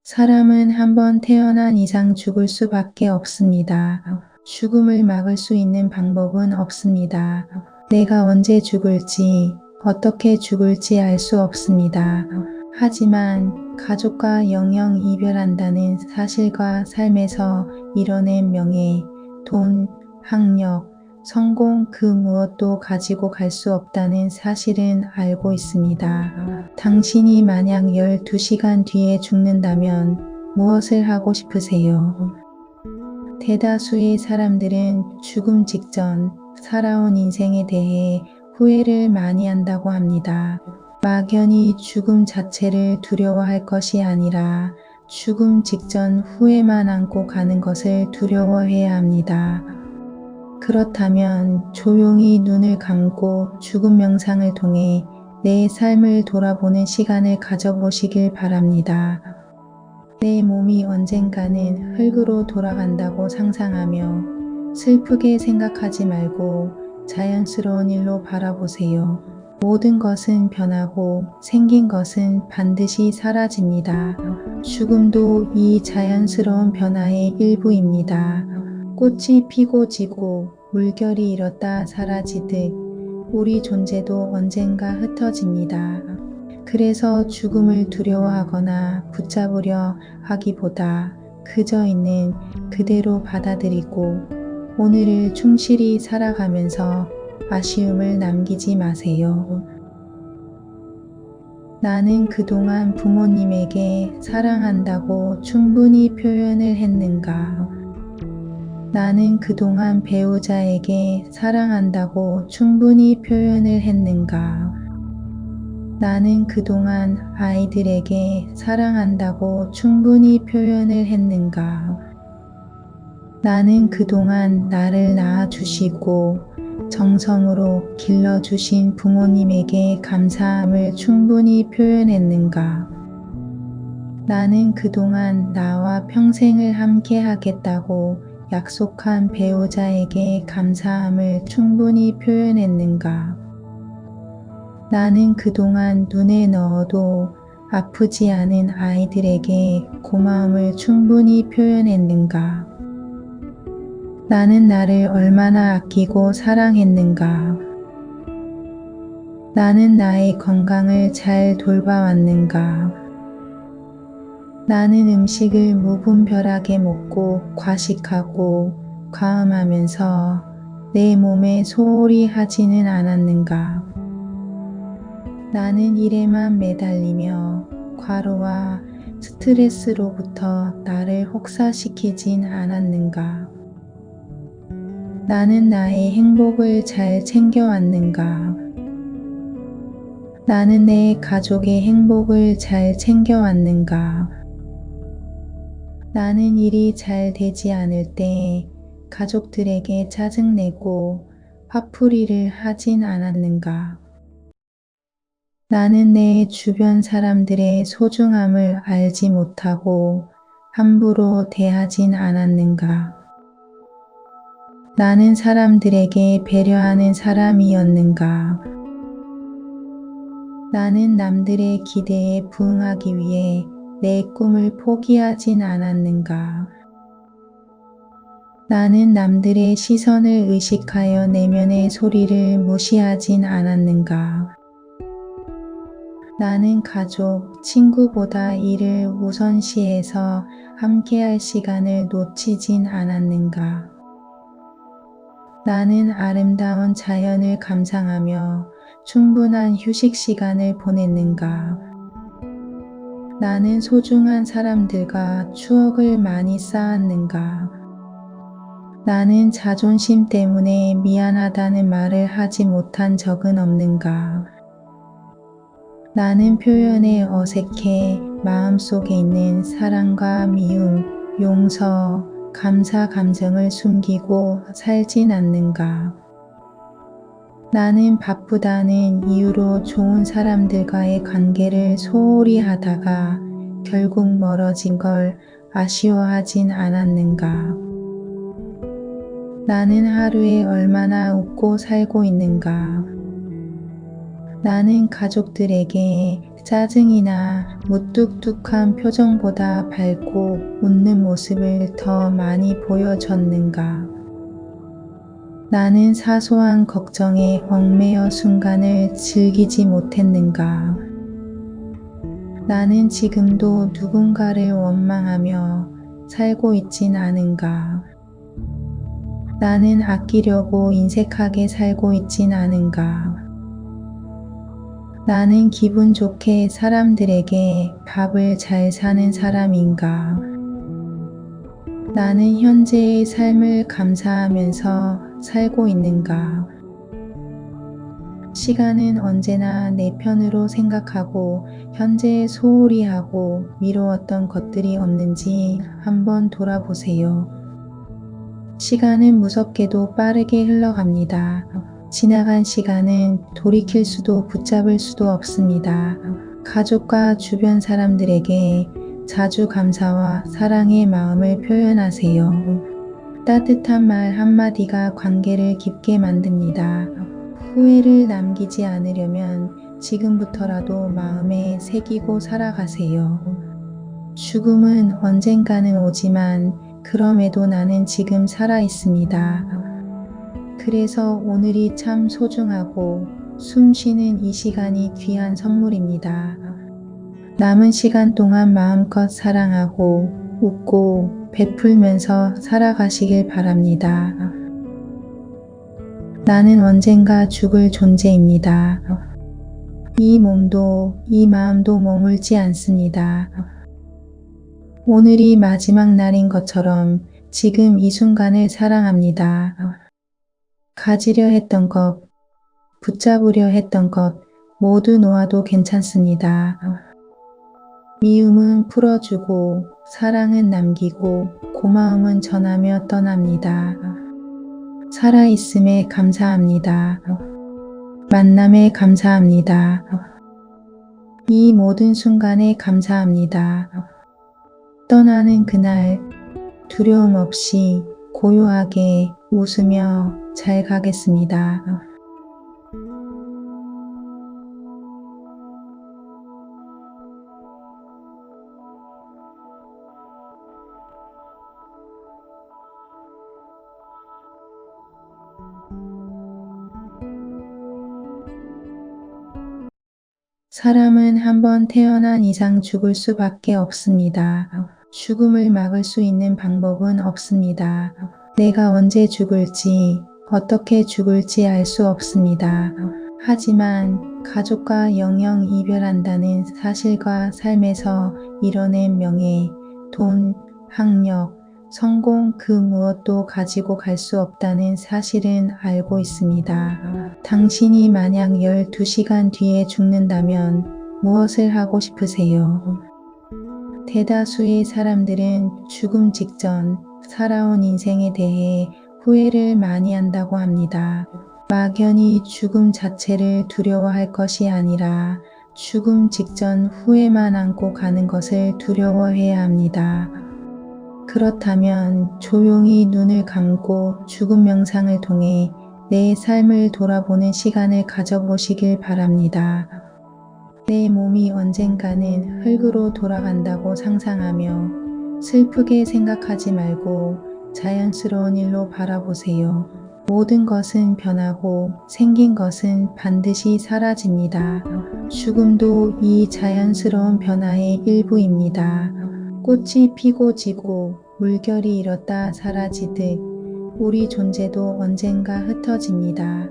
사람은 한 번 태어난 이상 죽을 수밖에 없습니다. 죽음을 막을 수 있는 방법은 없습니다. 내가 언제 죽을지, 어떻게 죽을지 알 수 없습니다. 하지만 가족과 영영 이별한다는 사실과 삶에서 이뤄낸 명예, 돈, 학력, 성공 그 무엇도 가지고 갈 수 없다는 사실은 알고 있습니다. 당신이 만약 12시간 뒤에 죽는다면 무엇을 하고 싶으세요? 대다수의 사람들은 죽음 직전 살아온 인생에 대해 후회를 많이 한다고 합니다. 막연히 죽음 자체를 두려워할 것이 아니라 죽음 직전 후회만 안고 가는 것을 두려워해야 합니다. 그렇다면 조용히 눈을 감고 죽음 명상을 통해 내 삶을 돌아보는 시간을 가져보시길 바랍니다. 내 몸이 언젠가는 흙으로 돌아간다고 상상하며 슬프게 생각하지 말고 자연스러운 일로 바라보세요. 모든 것은 변하고 생긴 것은 반드시 사라집니다. 죽음도 이 자연스러운 변화의 일부입니다. 꽃이 피고 지고 물결이 일었다 사라지듯 우리 존재도 언젠가 흩어집니다. 그래서 죽음을 두려워하거나 붙잡으려 하기보다 그저 있는 그대로 받아들이고 오늘을 충실히 살아가면서 아쉬움을 남기지 마세요. 나는 그동안 부모님에게 사랑한다고 충분히 표현을 했는가? 나는 그동안 배우자에게 사랑한다고 충분히 표현을 했는가? 나는 그동안 아이들에게 사랑한다고 충분히 표현을 했는가? 나는 그동안 나를 낳아주시고 정성으로 길러주신 부모님에게 감사함을 충분히 표현했는가? 나는 그동안 나와 평생을 함께 하겠다고 약속한 배우자에게 감사함을 충분히 표현했는가? 나는 그동안 눈에 넣어도 아프지 않은 아이들에게 고마움을 충분히 표현했는가? 나는 나를 얼마나 아끼고 사랑했는가? 나는 나의 건강을 잘 돌봐왔는가? 나는 음식을 무분별하게 먹고 과식하고 과음하면서 내 몸에 소홀히 하지는 않았는가? 나는 일에만 매달리며 과로와 스트레스로부터 나를 혹사시키진 않았는가? 나는 나의 행복을 잘 챙겨왔는가? 나는 내 가족의 행복을 잘 챙겨왔는가? 나는 일이 잘 되지 않을 때 가족들에게 짜증내고 화풀이를 하진 않았는가? 나는 내 주변 사람들의 소중함을 알지 못하고 함부로 대하진 않았는가? 나는 사람들에게 배려하는 사람이었는가? 나는 남들의 기대에 부응하기 위해 내 꿈을 포기하진 않았는가? 나는 남들의 시선을 의식하여 내면의 소리를 무시하진 않았는가? 나는 가족, 친구보다 일을 우선시해서 함께할 시간을 놓치진 않았는가? 나는 아름다운 자연을 감상하며 충분한 휴식 시간을 보냈는가? 나는 소중한 사람들과 추억을 많이 쌓았는가? 나는 자존심 때문에 미안하다는 말을 하지 못한 적은 없는가? 나는 표현에 어색해 마음속에 있는 사랑과 미움, 용서, 감사 감정을 숨기고 살진 않는가? 나는 바쁘다는 이유로 좋은 사람들과의 관계를 소홀히 하다가 결국 멀어진 걸 아쉬워하진 않았는가? 나는 하루에 얼마나 웃고 살고 있는가? 나는 가족들에게 짜증이나 무뚝뚝한 표정보다 밝고 웃는 모습을 더 많이 보여줬는가? 나는 사소한 걱정에 얽매여 순간을 즐기지 못했는가? 나는 지금도 누군가를 원망하며 살고 있진 않은가? 나는 아끼려고 인색하게 살고 있진 않은가? 나는 기분 좋게 사람들에게 밥을 잘 사는 사람인가? 나는 현재의 삶을 감사하면서 살고 있는가? 시간은 언제나 내 편으로 생각하고 현재에 소홀히 하고 미루었던 것들이 없는지 한번 돌아보세요. 시간은 무섭게도 빠르게 흘러갑니다. 지나간 시간은 돌이킬 수도 붙잡을 수도 없습니다. 가족과 주변 사람들에게 자주 감사와 사랑의 마음을 표현하세요. 따뜻한 말 한마디가 관계를 깊게 만듭니다. 후회를 남기지 않으려면 지금부터라도 마음에 새기고 살아가세요. 죽음은 언젠가는 오지만 그럼에도 나는 지금 살아 있습니다. 그래서 오늘이 참 소중하고 숨 쉬는 이 시간이 귀한 선물입니다. 남은 시간 동안 마음껏 사랑하고 웃고 베풀면서 살아가시길 바랍니다. 나는 언젠가 죽을 존재입니다. 이 몸도 이 마음도 머물지 않습니다. 오늘이 마지막 날인 것처럼 지금 이 순간을 사랑합니다. 가지려 했던 것, 붙잡으려 했던 것 모두 놓아도 괜찮습니다. 미움은 풀어주고 사랑은 남기고 고마움은 전하며 떠납니다. 살아있음에 감사합니다. 만남에 감사합니다. 이 모든 순간에 감사합니다. 떠나는 그날 두려움 없이 고요하게 웃으며 잘 가겠습니다. 사람은 한 번 태어난 이상 죽을 수밖에 없습니다. 죽음을 막을 수 있는 방법은 없습니다. 내가 언제 죽을지, 어떻게 죽을지 알 수 없습니다. 하지만 가족과 영영 이별한다는 사실과 삶에서 이뤄낸 명예, 돈, 학력, 성공 그 무엇도 가지고 갈 수 없다는 사실은 알고 있습니다. 당신이 만약 12시간 뒤에 죽는다면 무엇을 하고 싶으세요? 대다수의 사람들은 죽음 직전 살아온 인생에 대해 후회를 많이 한다고 합니다. 막연히 죽음 자체를 두려워할 것이 아니라 죽음 직전 후회만 안고 가는 것을 두려워해야 합니다. 그렇다면 조용히 눈을 감고 죽음 명상을 통해 내 삶을 돌아보는 시간을 가져보시길 바랍니다. 내 몸이 언젠가는 흙으로 돌아간다고 상상하며 슬프게 생각하지 말고 자연스러운 일로 바라보세요. 모든 것은 변하고 생긴 것은 반드시 사라집니다. 죽음도 이 자연스러운 변화의 일부입니다. 꽃이 피고 지고 물결이 일었다 사라지듯 우리 존재도 언젠가 흩어집니다.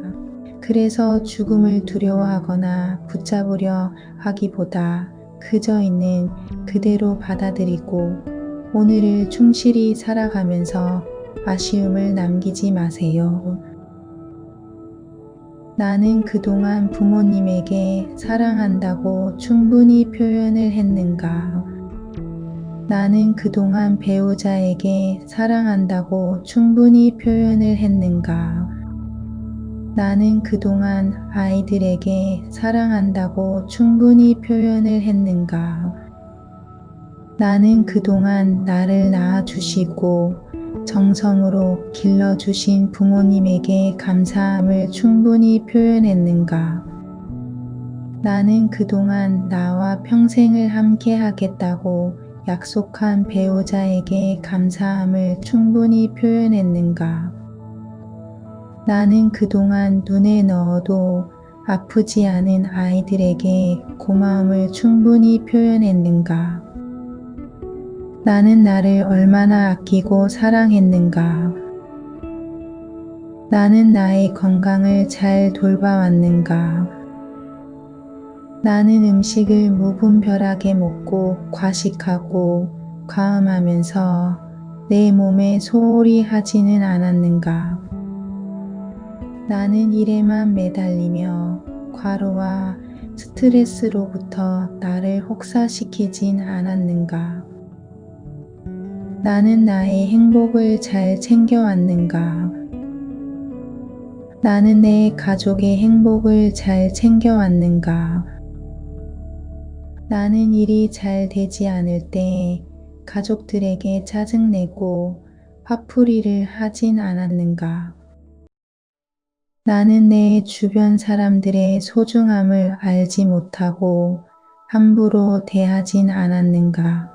그래서 죽음을 두려워하거나 붙잡으려 하기보다 그저 있는 그대로 받아들이고 오늘을 충실히 살아가면서 아쉬움을 남기지 마세요. 나는 그동안 부모님에게 사랑한다고 충분히 표현을 했는가? 나는 그동안 배우자에게 사랑한다고 충분히 표현을 했는가? 나는 그동안 아이들에게 사랑한다고 충분히 표현을 했는가? 나는 그동안 나를 낳아주시고 정성으로 길러주신 부모님에게 감사함을 충분히 표현했는가? 나는 그동안 나와 평생을 함께 하겠다고 약속한 배우자에게 감사함을 충분히 표현했는가? 나는 그동안 눈에 넣어도 아프지 않은 아이들에게 고마움을 충분히 표현했는가? 나는 나를 얼마나 아끼고 사랑했는가? 나는 나의 건강을 잘 돌봐왔는가? 나는 음식을 무분별하게 먹고 과식하고 과음하면서 내 몸에 소홀히 하지는 않았는가? 나는 일에만 매달리며 과로와 스트레스로부터 나를 혹사시키진 않았는가? 나는 나의 행복을 잘 챙겨왔는가? 나는 내 가족의 행복을 잘 챙겨왔는가? 나는 일이 잘 되지 않을 때 가족들에게 짜증내고 화풀이를 하진 않았는가? 나는 내 주변 사람들의 소중함을 알지 못하고 함부로 대하진 않았는가?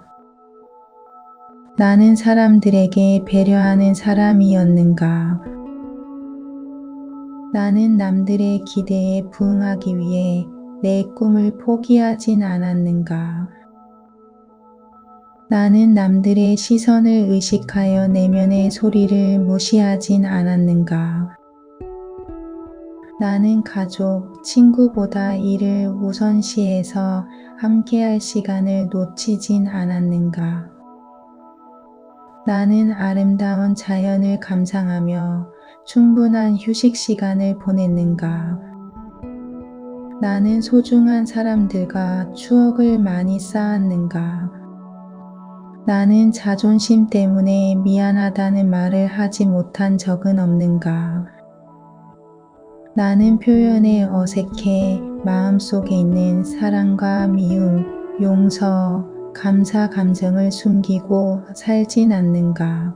나는 사람들에게 배려하는 사람이었는가? 나는 남들의 기대에 부응하기 위해 내 꿈을 포기하진 않았는가? 나는 남들의 시선을 의식하여 내면의 소리를 무시하진 않았는가? 나는 가족, 친구보다 일을 우선시해서 함께할 시간을 놓치진 않았는가? 나는 아름다운 자연을 감상하며 충분한 휴식 시간을 보냈는가? 나는 소중한 사람들과 추억을 많이 쌓았는가? 나는 자존심 때문에 미안하다는 말을 하지 못한 적은 없는가? 나는 표현에 어색해 마음속에 있는 사랑과 미움, 용서, 감사 감정을 숨기고 살진 않는가?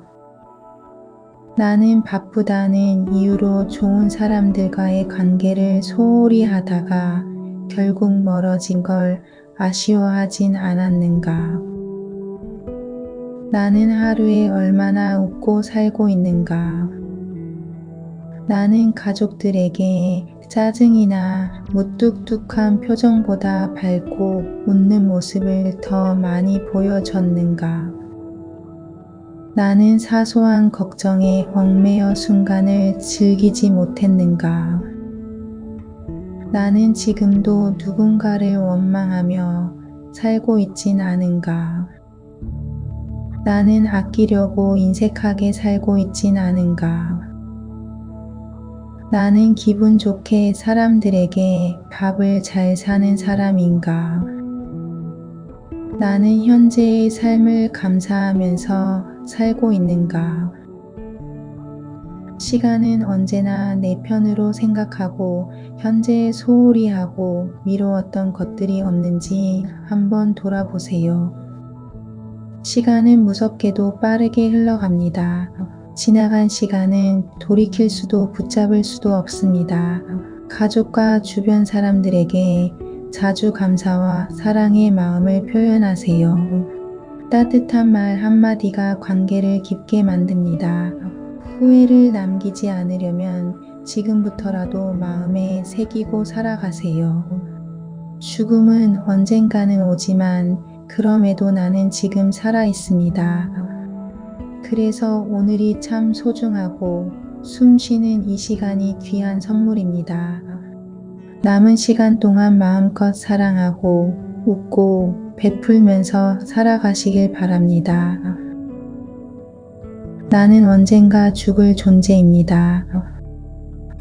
나는 바쁘다는 이유로 좋은 사람들과의 관계를 소홀히 하다가 결국 멀어진 걸 아쉬워하진 않았는가? 나는 하루에 얼마나 웃고 살고 있는가? 나는 가족들에게 짜증이나 무뚝뚝한 표정보다 밝고 웃는 모습을 더 많이 보여줬는가? 나는 사소한 걱정에 얽매여 순간을 즐기지 못했는가? 나는 지금도 누군가를 원망하며 살고 있진 않은가? 나는 아끼려고 인색하게 살고 있진 않은가? 나는 기분 좋게 사람들에게 밥을 잘 사는 사람인가? 나는 현재의 삶을 감사하면서 살고 있는가? 시간은 언제나 내 편으로 생각하고 현재에 소홀히 하고 미루었던 것들이 없는지 한번 돌아보세요. 시간은 무섭게도 빠르게 흘러갑니다. 지나간 시간은 돌이킬 수도 붙잡을 수도 없습니다. 가족과 주변 사람들에게 자주 감사와 사랑의 마음을 표현하세요. 따뜻한 말 한마디가 관계를 깊게 만듭니다. 후회를 남기지 않으려면 지금부터라도 마음에 새기고 살아가세요. 죽음은 언젠가는 오지만 그럼에도 나는 지금 살아 있습니다. 그래서 오늘이 참 소중하고 숨 쉬는 이 시간이 귀한 선물입니다. 남은 시간 동안 마음껏 사랑하고 웃고 베풀면서 살아가시길 바랍니다. 나는 언젠가 죽을 존재입니다.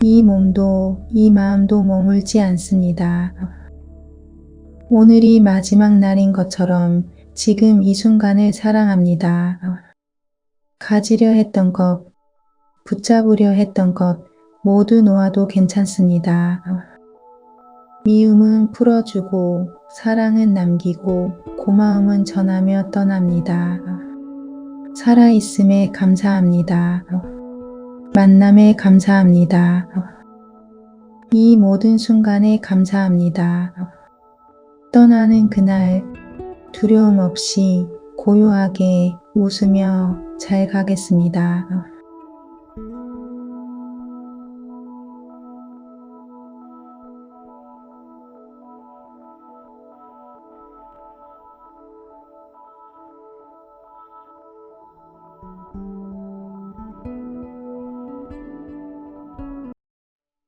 이 몸도 이 마음도 머물지 않습니다. 오늘이 마지막 날인 것처럼 지금 이 순간을 사랑합니다. 가지려 했던 것, 붙잡으려 했던 것 모두 놓아도 괜찮습니다. 미움은 풀어주고 사랑은 남기고 고마움은 전하며 떠납니다. 살아있음에 감사합니다. 만남에 감사합니다. 이 모든 순간에 감사합니다. 떠나는 그날 두려움 없이 고요하게 웃으며 잘 가겠습니다.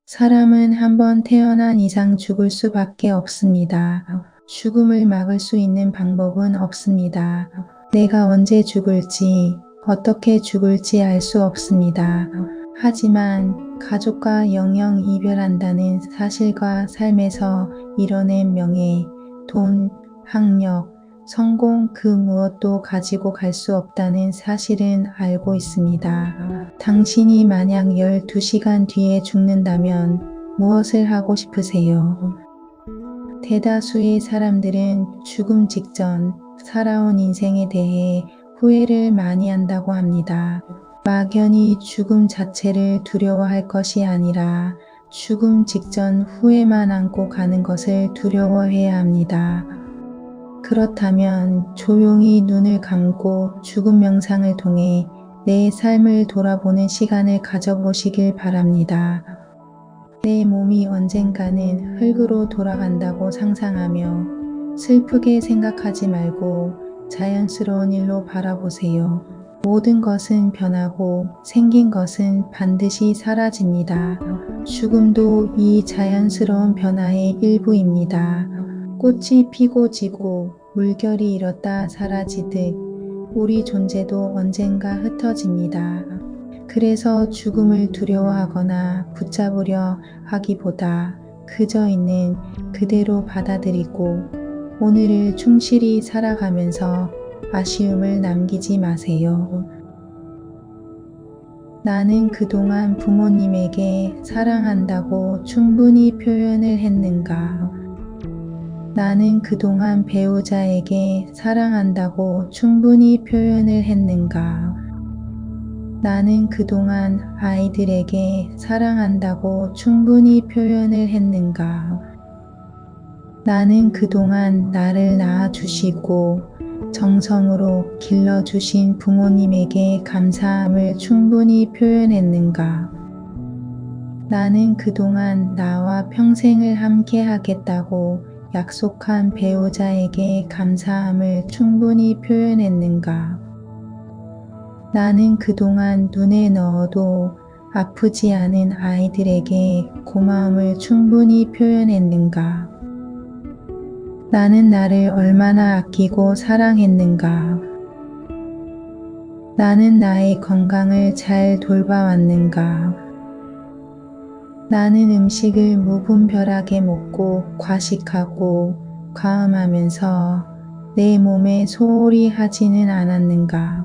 사람은 한번 태어난 이상 죽을 수밖에 없습니다. 죽음을 막을 수 있는 방법은 없습니다. 내가 언제 죽을지, 어떻게 죽을지 알 수 없습니다. 하지만 가족과 영영 이별한다는 사실과 삶에서 이뤄낸 명예, 돈, 학력, 성공 그 무엇도 가지고 갈 수 없다는 사실은 알고 있습니다. 당신이 만약 12시간 뒤에 죽는다면 무엇을 하고 싶으세요? 대다수의 사람들은 죽음 직전 살아온 인생에 대해 후회를 많이 한다고 합니다. 막연히 죽음 자체를 두려워할 것이 아니라 죽음 직전 후회만 안고 가는 것을 두려워해야 합니다. 그렇다면 조용히 눈을 감고 죽음 명상을 통해 내 삶을 돌아보는 시간을 가져보시길 바랍니다. 내 몸이 언젠가는 흙으로 돌아간다고 상상하며 슬프게 생각하지 말고 자연스러운 일로 바라보세요. 모든 것은 변하고 생긴 것은 반드시 사라집니다. 죽음도 이 자연스러운 변화의 일부입니다. 꽃이 피고 지고 물결이 일었다 사라지듯 우리 존재도 언젠가 흩어집니다. 그래서 죽음을 두려워하거나 붙잡으려 하기보다 그저 있는 그대로 받아들이고 오늘을 충실히 살아가면서 아쉬움을 남기지 마세요. 나는 그동안 부모님에게 사랑한다고 충분히 표현을 했는가? 나는 그동안 배우자에게 사랑한다고 충분히 표현을 했는가? 나는 그동안 아이들에게 사랑한다고 충분히 표현을 했는가? 나는 그동안 나를 낳아주시고 정성으로 길러주신 부모님에게 감사함을 충분히 표현했는가? 나는 그동안 나와 평생을 함께 하겠다고 약속한 배우자에게 감사함을 충분히 표현했는가? 나는 그동안 눈에 넣어도 아프지 않은 아이들에게 고마움을 충분히 표현했는가? 나는 나를 얼마나 아끼고 사랑했는가? 나는 나의 건강을 잘 돌봐왔는가? 나는 음식을 무분별하게 먹고 과식하고 과음하면서 내 몸에 소홀히 하지는 않았는가?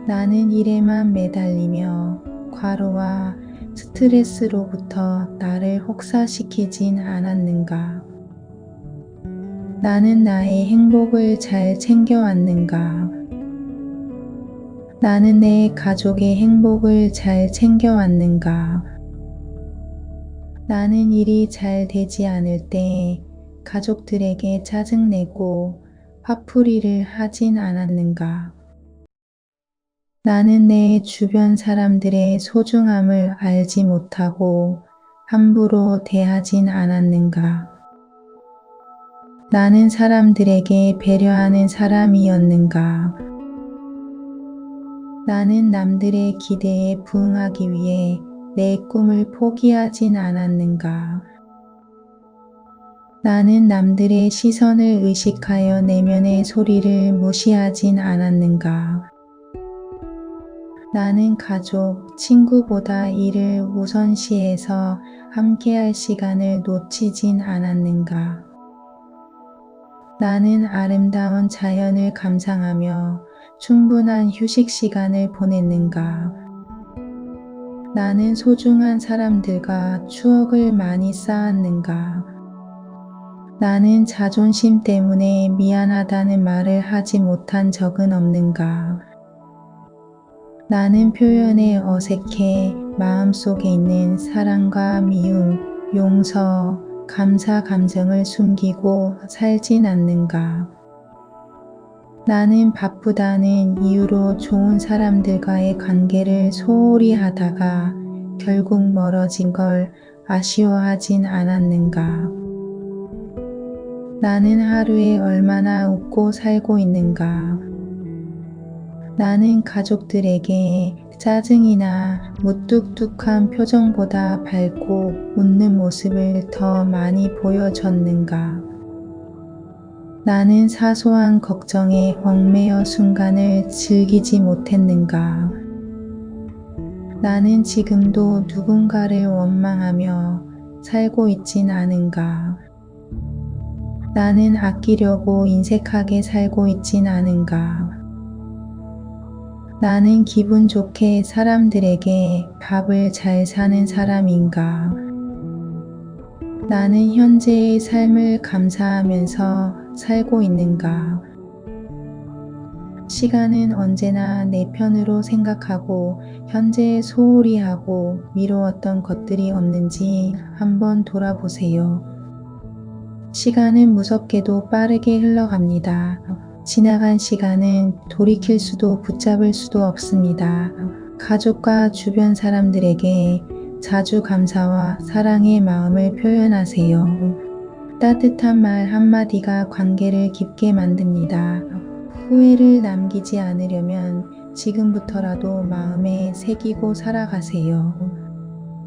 나는 일에만 매달리며 과로와 스트레스로부터 나를 혹사시키진 않았는가? 나는 나의 행복을 잘 챙겨왔는가? 나는 내 가족의 행복을 잘 챙겨왔는가? 나는 일이 잘 되지 않을 때 가족들에게 짜증내고 화풀이를 하진 않았는가? 나는 내 주변 사람들의 소중함을 알지 못하고 함부로 대하진 않았는가? 나는 사람들에게 배려하는 사람이었는가? 나는 남들의 기대에 부응하기 위해 내 꿈을 포기하진 않았는가? 나는 남들의 시선을 의식하여 내면의 소리를 무시하진 않았는가? 나는 가족, 친구보다 일을 우선시해서 함께할 시간을 놓치진 않았는가? 나는 아름다운 자연을 감상하며 충분한 휴식 시간을 보냈는가? 나는 소중한 사람들과 추억을 많이 쌓았는가? 나는 자존심 때문에 미안하다는 말을 하지 못한 적은 없는가? 나는 표현에 어색해 마음속에 있는 사랑과 미움, 용서, 감사 감정을 숨기고 살진 않는가? 나는 바쁘다는 이유로 좋은 사람들과의 관계를 소홀히 하다가 결국 멀어진 걸 아쉬워하진 않았는가? 나는 하루에 얼마나 웃고 살고 있는가? 나는 가족들에게 짜증이나 무뚝뚝한 표정보다 밝고 웃는 모습을 더 많이 보여줬는가? 나는 사소한 걱정에 얽매여 순간을 즐기지 못했는가? 나는 지금도 누군가를 원망하며 살고 있진 않은가? 나는 아끼려고 인색하게 살고 있진 않은가? 나는 기분 좋게 사람들에게 밥을 잘 사는 사람인가? 나는 현재의 삶을 감사하면서 살고 있는가? 시간은 언제나 내 편으로 생각하고 현재에 소홀히 하고 미루었던 것들이 없는지 한번 돌아보세요. 시간은 무섭게도 빠르게 흘러갑니다. 지나간 시간은 돌이킬 수도 붙잡을 수도 없습니다. 가족과 주변 사람들에게 자주 감사와 사랑의 마음을 표현하세요. 따뜻한 말 한마디가 관계를 깊게 만듭니다. 후회를 남기지 않으려면 지금부터라도 마음에 새기고 살아가세요.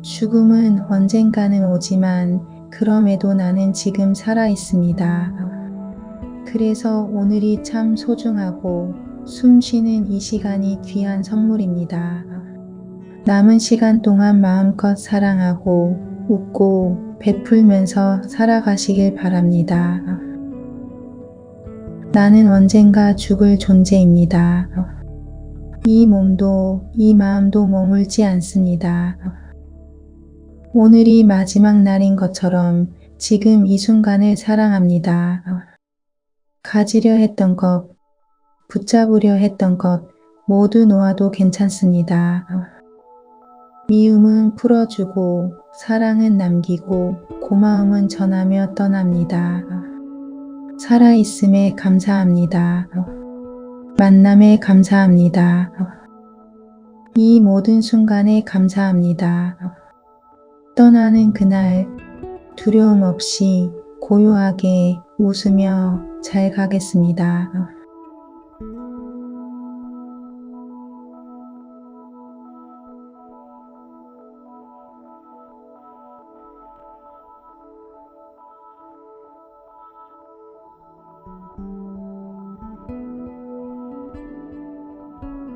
죽음은 언젠가는 오지만 그럼에도 나는 지금 살아 있습니다. 그래서 오늘이 참 소중하고 숨 쉬는 이 시간이 귀한 선물입니다. 남은 시간 동안 마음껏 사랑하고 웃고 베풀면서 살아가시길 바랍니다. 나는 언젠가 죽을 존재입니다. 이 몸도 이 마음도 머물지 않습니다. 오늘이 마지막 날인 것처럼 지금 이 순간을 사랑합니다. 가지려 했던 것, 붙잡으려 했던 것 모두 놓아도 괜찮습니다. 미움은 풀어주고 사랑은 남기고 고마움은 전하며 떠납니다. 살아있음에 감사합니다. 만남에 감사합니다. 이 모든 순간에 감사합니다. 떠나는 그날 두려움 없이 고요하게 웃으며 잘 가겠습니다.